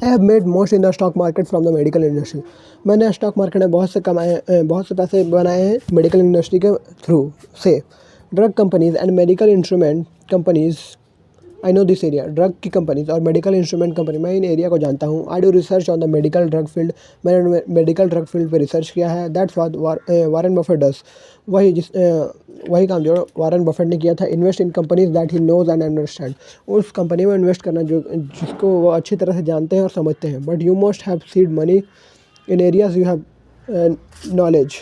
I have made most in the stock market from the medical industry. मैंने stock market में बहुत से पैसे बनाए हैं मेडिकल इंडस्ट्री के थ्रू से। Drug companies and medical instrument companies, I know this area. Drug की कंपनीज और मेडिकल इंस्ट्रूमेंट कंपनी, मैं इन एरिया को जानता हूँ। I do research on the medical drug field. मैंने मेडिकल ड्रग फील्ड पे रिसर्च किया है। That's what Warren Buffett does. वही काम जो वारन बफेट ने किया था, invest in companies that he knows and understand. उस कंपनी में इन्वेस्ट करना जिसको वो अच्छी तरह से जानते हैं और समझते हैं। But you must have seed money in areas you have knowledge.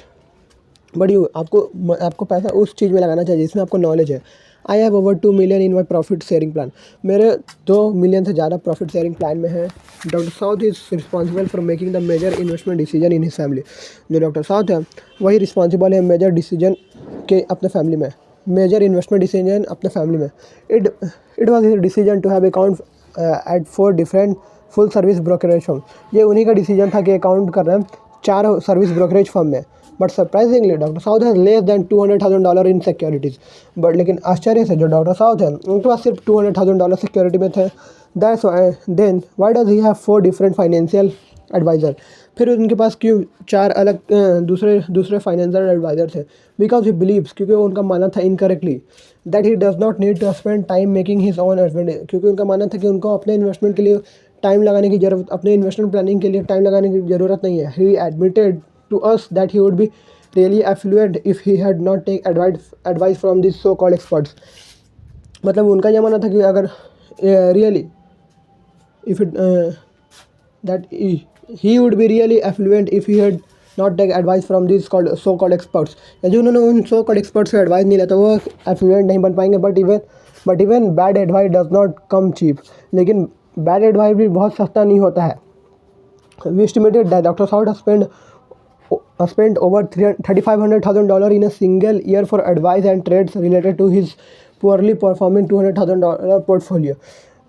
But आपको पैसा उस चीज़ में लगाना चाहिए जिसमें आपको नॉलेज है। I have over 2 million in my profit sharing plan. मेरे 2 मिलियन से ज़्यादा प्रॉफिट शेयरिंग प्लान में है। Doctor south is responsible for making the major investment decision in his family. जो डॉक्टर साउथ है वही रिस्पॉन्सिबल है मेजर डिसीजन के अपने फैमिली में, मेजर इन्वेस्टमेंट डिसीजन अपने फैमिली में। It was his decision to have account at 4 different full service brokerage firm. ये उन्हीं का डिसीजन था कि अकाउंट कर रहे हैं 4 सर्विस ब्रोकरेज फर्म में। But surprisingly doctor south has less than $200,000 in securities. But लेकिन आश्चर्य से जो डॉक्टर साउथ है उनके पास सिर्फ $200,000 सिक्योरिटी में थे। That's then why does he have 4 different financial adviser. फिर उनके पास क्यों 4 अलग दूसरे फाइनेंशियल एडवाइज़र थे? बिकॉज ही बिलीव्स, क्योंकि उनका मानना था incorrectly, that he does not need to spend time making his own investment. क्योंकि उनका मानना था कि उनको अपने इन्वेस्टमेंट के लिए टाइम लगाने की ज़रूरत, अपने इन्वेस्टमेंट प्लानिंग के लिए टाइम लगाने की ज़रूरत नहीं है। ही admitted to us that he would be really affluent if he had not take advice from these so called experts। मतलब उनका यह मानना था कि अगर really if it that he would be really affluent if he had not take advice from these so called experts। यदि उन्होंने उन so called experts से एडवाइस नहीं लिया तो वो affluent नहीं बन पाएंगे। but even bad advice does not come cheap। लेकिन bad advice भी बहुत सस्ता नहीं होता है। We estimated that Dr. South spent over $3,500,000 in a single year for advice and trades related to his poorly performing $200,000 portfolio।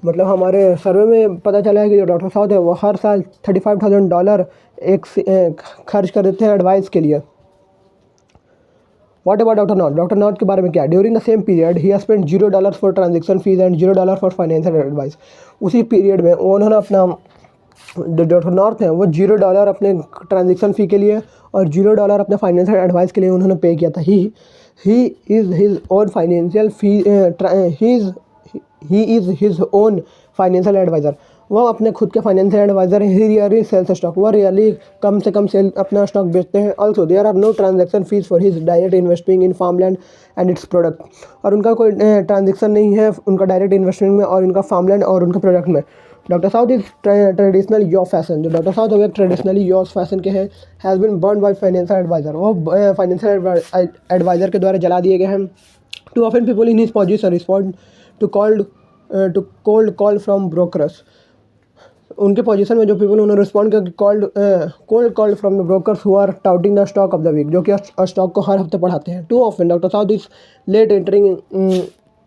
मतलब हमारे सर्वे में पता चला है कि जो डॉक्टर साउथ है वो हर साल $35,000 खर्च कर देते हैं एडवाइस के लिए। What about doctor north? Doctor north के बारे में क्या? During the same period he spend $0 for transaction fees and $0 for financial advice. उसी पीरियड में उन्होंने अपना, जो डॉक्टर नॉर्थ हैं वो $0 अपने ट्रांजेक्शन फ़ी के लिए और $0 अपने फाइनेंशियल एडवाइस के लिए उन्होंने पे किया था। He is his own financial fee he is his own financial advisor. वो अपने खुद के financial advisor. He really sells stock. वो रियली कम से कम सेल अपना स्टॉक बेचते हैं। Also there are no transaction fees for his direct investing in farmland and its product. और उनका कोई ट्रांजेक्शन नहीं है उनका डायरेक्ट इन्वेस्टमेंट में और उनका फार्मलैंड और उनका प्रोडक्ट में। Doctor South is traditional your fashion. जो डॉक्टर साउथ है ट्रेडिशनली यॉस फैशन के हैं। Has been burned by financial advisor. वो फाइनेंशियल एडवाइज़र के द्वारा जला दिए गए हैं। Too often people in his position respond to cold call from brokers. उनके पोजीशन में जो पीपल उन्होंने रिस्पॉन्ड किया cold call from the brokers who are touting the stock of the week, जो कि स्टॉक को हर हफ्ते पढ़ाते हैं। Too often doctor South is late entering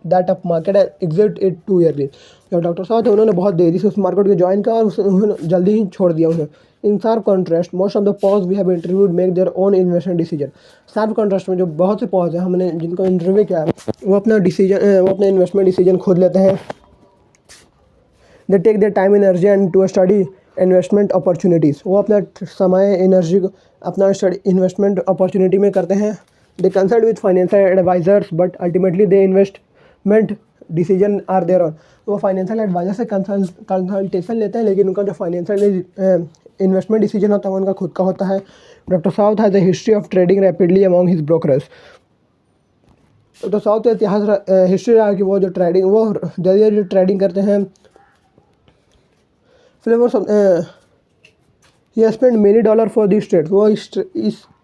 that up market and exit it too early. जो डॉक्टर साउथ है उन्होंने बहुत देरी से उस मार्केट को ज्वाइन किया और उन्होंने जल्दी ही छोड़ दिया उसे। In sharp contrast most of the pros we have interviewed make their own investment decision. Sharp contrast में जो बहुत से पॉज है हमने जिनको इंटरव्यू किया है वो अपना इन्वेस्टमेंट डिसीजन खुद लेते हैं। They take their time energy and to study investment opportunities. वो अपना समय एनर्जी को अपना स्टडी इन्वेस्टमेंट अपॉर्चुनिटी में करते हैं। They consult with financial advisers but ultimately they investment decision are their own. वो फाइनेंशियल एडवाइजर से कंसल्टेशन लेते हैं लेकिन उनका जो फाइनेंशियल इन्वेस्टमेंट डिसीजन होता है वो उनका खुद का होता है। Doctor south has a history of trading rapidly among his brokers. Doctor south का इतिहास हिस्ट्री रहा कि वो जल्दी जल्दी ट्रेडिंग करते हैं। Flavours he spend many dollar for this trade. वो इस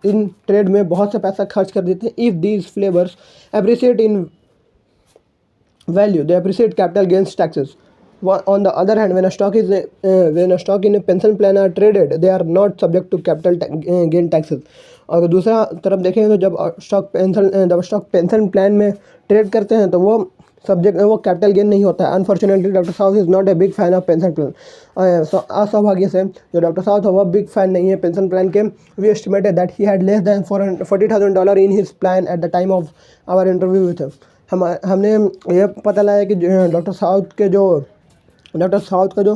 इन ट्रेड में बहुत से पैसा खर्च कर देते हैं। If these flavours appreciate in value, they appreciate capital gains taxes। On the other hand, when a stock in a pension plan are traded, they are not subject to capital gain taxes। और दूसरा तरफ देखें तो जब stock pension plan में trade करते हैं तो वो कैपिटल गेन नहीं होता है। Unfortunately doctor south is not a big fan of pension plan. असौभाग्य से जो डॉक्टर साउथ है वो बिग फैन नहीं है पेंशन प्लान के। We estimated that he had less than $40,000 in his plan at the time of our interview with him. हमने ये पता लगाया कि डॉक्टर साउथ का जो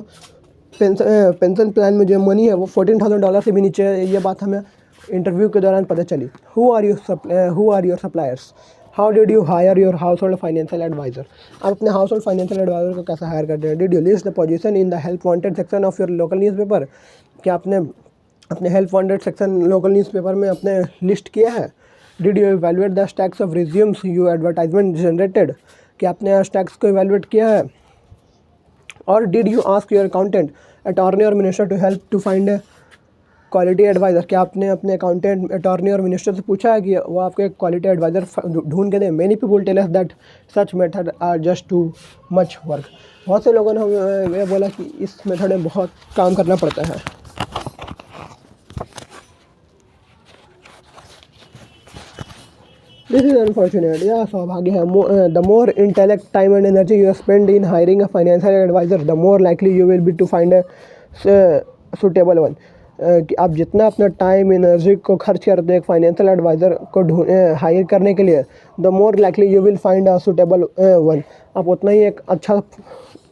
पेंशन प्लान में जो मनी है वो $14,000 से भी नीचे है। ये बात हमें इंटरव्यू के दौरान पता चली। Who are your suppliers, how did you hire your household financial advisor. आप अपने हाउस होल्ड फाइनेंशियल एडवाइज़र को कैसे हायर करते हैं। Did you list the position in the help wanted section of your local newspaper. क्या आपने अपने help wanted section local newspaper में अपने लिस्ट किया है। Did you evaluate the stacks of resumes you advertisement generated. क्या आपने स्टैक्स को इवैल्यूएट किया है। और did you ask your accountant, attorney और minister to help to find a quality adviser. क्या आपने अपने अकाउंटेंट, अटॉर्नी और मिनिस्टर से पूछा है कि वो आपको एक क्वालिटी एडवाइज़र ढूंढ के दें। Many people tell us that such method are just too much work. बहुत से लोगों ने हमें ये बोला कि इस मेथड में बहुत काम करना पड़ता है। दिस इज अनफॉर्चुनेट, यह सौभाग्य है। The more intellect, time and energy you spend in hiring a financial advisor, the more likely you will be to find a suitable one. कि आप जितना अपना टाइम एनर्जी को खर्च करते हैं एक फाइनेंशियल एडवाइज़र को हायर करने के लिए, the more likely you will find a suitable one. आप उतना ही एक अच्छा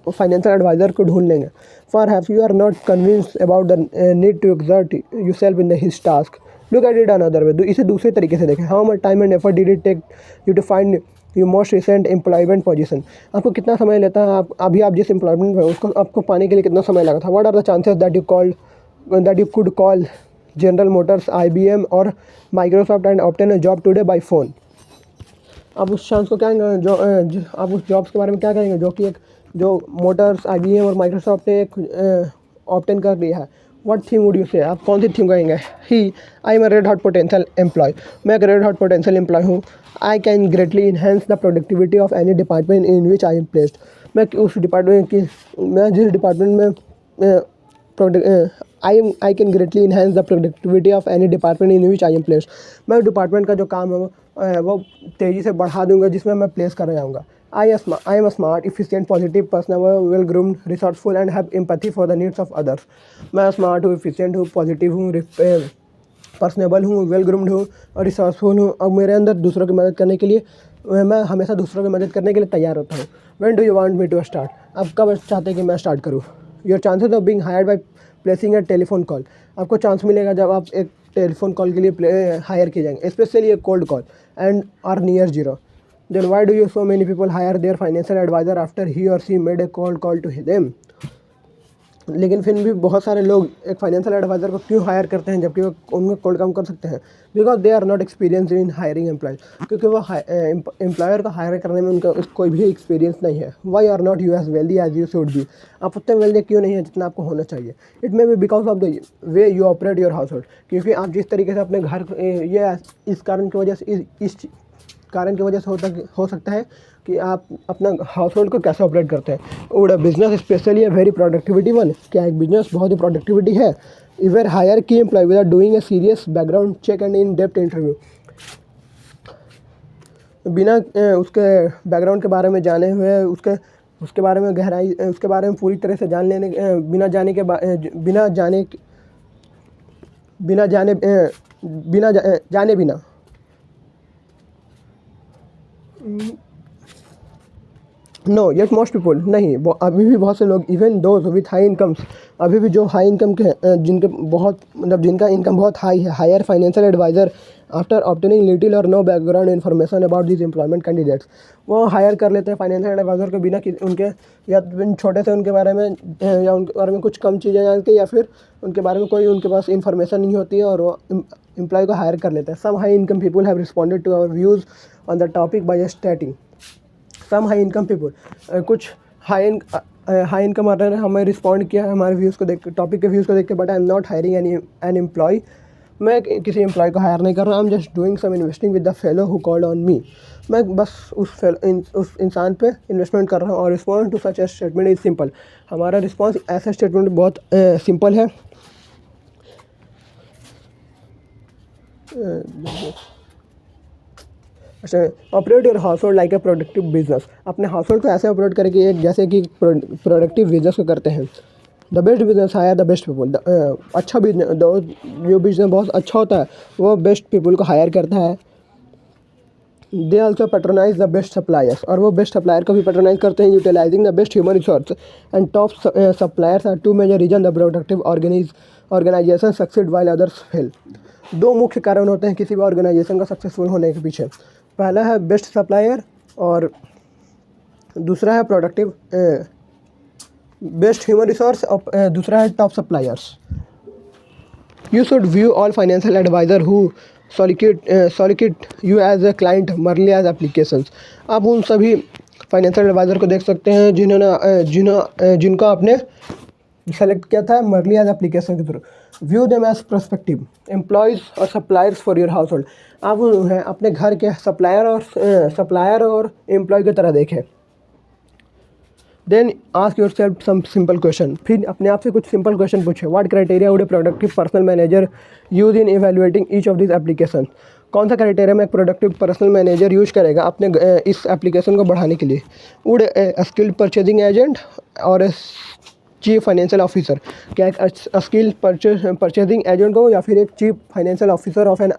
फाइनेंशियल एडवाइज़र को ढूंढ लेंगे। For have you are not convinced about the need to exert yourself in his task, look at it another way. इसे दूसरे तरीके से देखें। How much time and effort did it take you to find you most recent employment position. आपको कितना समय लेता है, आप जिस एम्प्लॉयमेंट में उसको आपको पाने के लिए कितना समय लगा था। What are the chances that you could call General Motors, IBM और Microsoft and obtain a job today by phone. आप उस चांस को क्या आप उस जॉब्स के बारे में क्या कहेंगे जो मोटर्स, IBM और माइक्रोसॉफ्ट ने एक ऑब्टेन कर लिया है। व्हाट थीम वुड यू से, आप कौन सी थीम कहेंगे। I am a red hot potential employee, मैं एक रेड हॉट पोटेंशियल एम्प्लॉय हूँ। I can greatly enhance the productivity of any department in which I am placed. मैं जिस डिपार्टमेंट में I can greatly enhance the productivity of any department in which I am placed। मैं department का जो काम है वो तेज़ी से बढ़ा दूंगा जिसमें मैं प्लेस कर जाऊँगा। I am a smart, efficient, positive person, well groomed, resourceful and have empathy for the needs of others। मैं स्मार्ट हूँ, एफिशिएंट हूँ, पॉजिटिव हूँ, पर्सनेबल हूँ, वेल ग्रूम्ड हूँ और रिसोर्सफुल हूँ। और मेरे अंदर दूसरों की मदद करने के लिए मैं हमेशा दूसरों की मदद करने के लिए तैयार होता हूँ। When do you want me to start, आप कब चाहते हैं कि मैं स्टार्ट करूँ। Your chances of being hired by placing a telephone call, आपको चांस मिलेगा जब आप एक टेलीफोन कॉल के लिए हायर किए जाएंगे, specially a cold call and are near zero. Then why do you so many people hire their financial adviser after he or she made a cold call to them. लेकिन फिर भी बहुत सारे लोग एक फाइनेंशियल एडवाइज़र को क्यों higher करते हैं जबकि वो उनमें कोल्ड काम कर सकते हैं। Because they are not experience in hiring employee, क्योंकि वो एम्प्लॉयर को हायर करने में उनका कोई भी एक्सपीरियंस नहीं है। Why are not you as wealthy as you should be, आप उतने वेल्दी क्यों नहीं है जितना आपको होना चाहिए। It may be because of the way you operate your house hold, क्योंकि आप जिस तरीके से अपने घर ये इस कारण की वजह से इस कारण की वजह से हो सकता है कि आप अपना हाउस होल्ड को कैसे ऑपरेट करते हैं। Would a business specially a very productivity one, क्या एक बिजनेस बहुत ही प्रोडक्टिविटी है। Ever hire key employee without doing a serious background check and in depth interview, बिना उसके बैकग्राउंड के बारे में जाने हुए उसके बारे में गहराई उसके बारे में पूरी तरह से जान लेने बिना जाने के बिना जाने बिना जाने बिना जाने बिना नो येट मोस्ट पीपल, नहीं अभी भी बहुत से लोग, even those with high incomes, अभी भी जो हाई इनकम के जिनके बहुत मतलब जिनका इनकम बहुत हाई है, hire financial adviser after obtaining little or no background information about this employment candidates. वो हायर कर लेते हैं फाइनेंशियल एडवाइज़र को बिना उनके या छोटे से उनके बारे में या उनके बारे में कुछ कम चीज़ें जान के, या फिर उनके बारे में कोई उनके पास इन्फॉर्मेशन नहीं होती है और वो एम्प्लॉय को हायर कर लेते हैं। Some high income people have responded to our views on the topic by stating, some high income people, कुछ हाई इनकम अर्नर ने हमें रिस्पॉन्ड किया है हमारे व्यूज़ को देख के, टॉपिक के व्यूज़ को देख के। But I am not hiring an employee, मैं किसी एम्प्लॉय को हायर नहीं कर रहा। I am just doing some investing with the fellow who called on me, मैं बस उस इंसान पे इन्वेस्टमेंट कर रहा हूँ। Our response to such a statement is simple, हमारा रिस्पॉन्स ऐसा स्टेटमेंट बहुत सिंपल है। अच्छा, operate your household like a productive business, अपने हाउस होल्ड को ऐसे ऑपरेट करेंगे एक जैसे कि प्रोडक्टिव बिजनेस को करते हैं। The best business hire the best people, अच्छा बिजनेस जो बिजनेस बहुत अच्छा होता है वो बेस्ट पीपल को हायर करता है। They also patronize the best suppliers, और वो बेस्ट सप्लायर को भी पेट्रोनाइज करते हैं। Utilizing the best human resource and top suppliers are two major reason the productive organization succeed while others fail. दो मुख्य कारण होते हैं किसी भी ऑर्गेनाइजेशन का सक्सेसफुल होने के पीछे। पहला है बेस्ट सप्लायर और दूसरा है प्रोडक्टिव बेस्ट ह्यूमन रिसोर्स और दूसरा है top suppliers. You should view all financial advisor who solicit you as a client merely as applications। आप उन सभी फाइनेंशियल एडवाइज़र को देख सकते हैं जिनको आपने सेलेक्ट किया था मर्ली एज एप्लीकेशन के through. View them as prospective employees और suppliers for your household. आप उन्हें अपने घर के सप्लायर और एम्प्लॉय की तरह देखें। Then ask yourself some simple question. फिर अपने आप से कुछ सिंपल क्वेश्चन पूछे। What criteria would a productive personal manager use in evaluating each of this application. कौन सा क्राइटेरिया में एक प्रोडक्टिव पर्सनल मैनेजर यूज करेगा अपने इस एप्लीकेशन को बढ़ाने के लिए। Would a skilled purchasing agent or chief financial officer. क्या एक स्किल्ड परचेजिंग एजेंट हो या फिर एक chief financial officer of an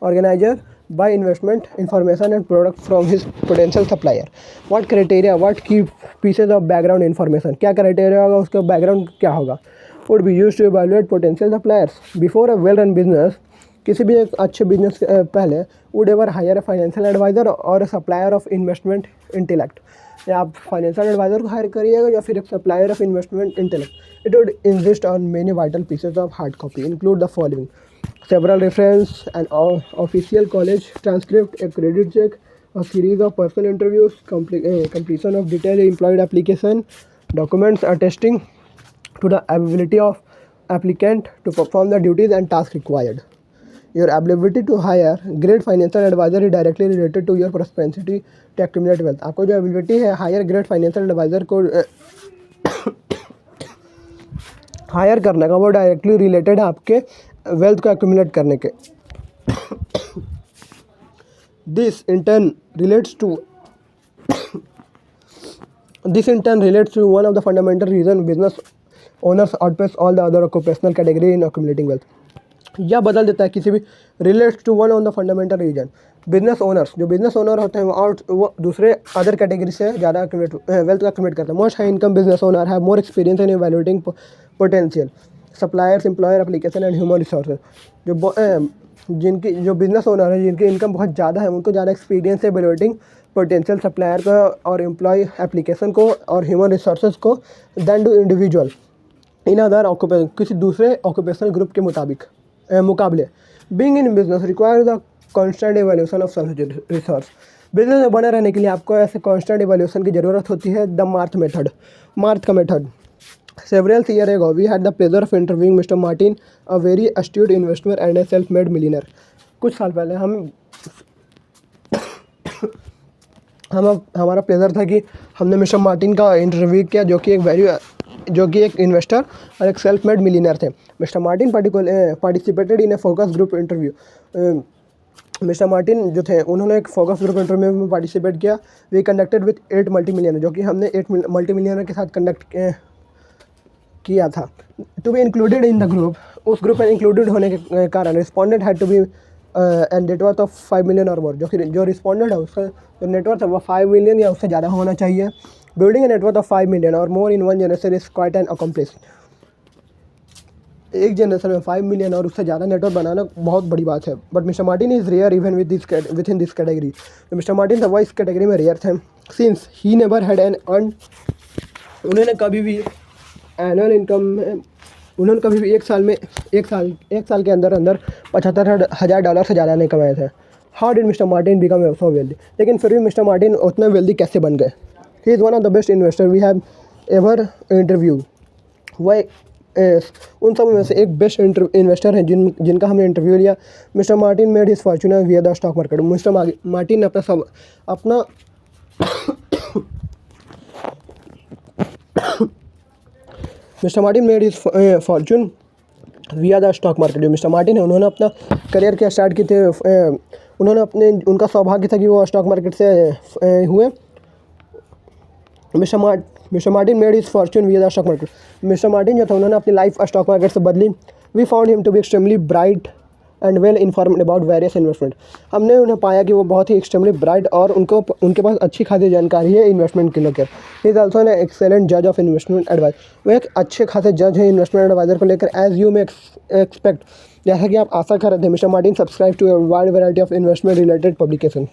organizer buy investment information and product from his potential supplier. What criteria what key pieces of background information. क्या criteria होगा, उसका background क्या होगा। Would be use to evaluate potential suppliers before a well run business. किसी भी एक अच्छे business पहले would ever hire a financial advisor or supplier of investment intellect. या आप फाइनेंशियल एडवाइजर को हायर करिएगा या फिर एक supplier of investment intellect. It would insist on many vital pieces of hard copy include the following several reference and official college transcript, a credit check, a series of personal interviews, completion of detailed employed application, documents attesting to the ability of applicant to perform the duties and tasks required. Your ability to hire great financial advisor is directly related to your propensity to accumulate wealth। आपको जो ability है higher great financial adviser को higher करने का, वो directly related है आपके wealth को एक्यूमुलेट करने के। This in turn relates to one of the fundamental reason business owners outpace all the other occupational category in accumulating wealth. यह बदल देता है किसी भी relates to one of the fundamental reason. Business owners, जो business owner होते हैं वो दूसरे अदर कैटेगरी से ज़्यादा वेल्थ को एक्यूमुलेट करते हैं। Most high income business owner have more experience in evaluating potential suppliers employer application and human resources. जो बिजनेस ओनर है जिनकी इनकम बहुत ज़्यादा है उनको ज़्यादा एक्सपीरियंस है इवैल्यूएटिंग पोटेंशियल सप्लायर को और एम्प्लॉय एप्लीकेशन को और ह्यूमन रिसोर्सेज को than do individual in other occupation किसी दूसरे ऑक्यूपेशनल ग्रुप के मुकाबले। Being in business require the constant evaluation of such resource. Business में बने रहने के लिए आपको ऐसे कॉन्स्टेंट इवैल्यूएशन की ज़रूरत होती है। द मार्थ का method. Several years ago, we had the pleasure of interviewing Mr. Martin, a very astute investor and a self-made millionaire। कुछ साल पहले हमारा प्लेजर था कि हमने मिस्टर मार्टिन का इंटरव्यू किया जो कि एक इन्वेस्टर और एक सेल्फ मेड मिलीनियर थे। Mister Martin participated in a focus group interview. Mister Martin जो थे उन्होंने एक फोकस ग्रुप इंटरव्यू में पार्टिसिपेट किया। We conducted with 8 multi millionaire, जो कि हमने 8 मल्टी मिलियनर के साथ कंडक्ट किया था। To be included in the group, उस ग्रुप में इंक्लूडेड होने के कारण respondent had to be and net worth of 5 million or more. जो रिस्पॉन्डेंट है उसका जो नेटवर्थ है वो 5 मिलियन या उससे ज़्यादा होना चाहिए। Building a net worth of 5 million or more in one generation is quite an accomplish. एक जनरेशन में 5 मिलियन और उससे ज़्यादा नेटवर्क बनाना बहुत बड़ी बात है। But mister Martin is rare even with in this category. तो मिस्टर मार्टिन था वो इस कैटेगरी में रेयर थे। Since he never had an earn, उन्होंने कभी भी एनुअल इनकम में उन्होंने कभी भी एक साल के अंदर $75,000 से ज़्यादा नहीं कमाए थे। How did mister Martin become so wealthy. लेकिन फिर भी मिस्टर मार्टिन उतने वेल्दी कैसे बन गए। He is one of the best investor we have ever interview. वह उन सब में से एक बेस्ट इन्वेस्टर हैं जिनका हमने इंटरव्यू लिया। Mister Martin made his fortune via the stock market. Mister Martin ने अपना mister Martin made his fortune via the stock market. जो मिस्टर मार्टिन है उन्होंने अपना करियर क्या स्टार्ट किए थे, उनका सौभाग्य था कि वो स्टॉक मार्केट से हुए। Mister Martin made his fortune via the stock market. Mister Martin जो था उन्होंने अपनी लाइफ स्टॉक मार्केट से बदली। We found him to be extremely bright and well informed about various investment. हमने उन्हें पाया कि वो बहुत ही एक्सट्रीमली ब्राइट और उनके पास अच्छी खासी जानकारी है इन्वेस्टमेंट को लेकर। He is also an excellent जज ऑफ इन्वेस्टमेंट एडवाइस। वो एक अच्छे खासे जज हैं इन्वेस्टमेंट एडवाइजर को लेकर, एज यू मे एक्सपेक्ट, जैसा कि आप आशा कर रहे थे। Mister Martin subscribe to a wide variety of investment related publication.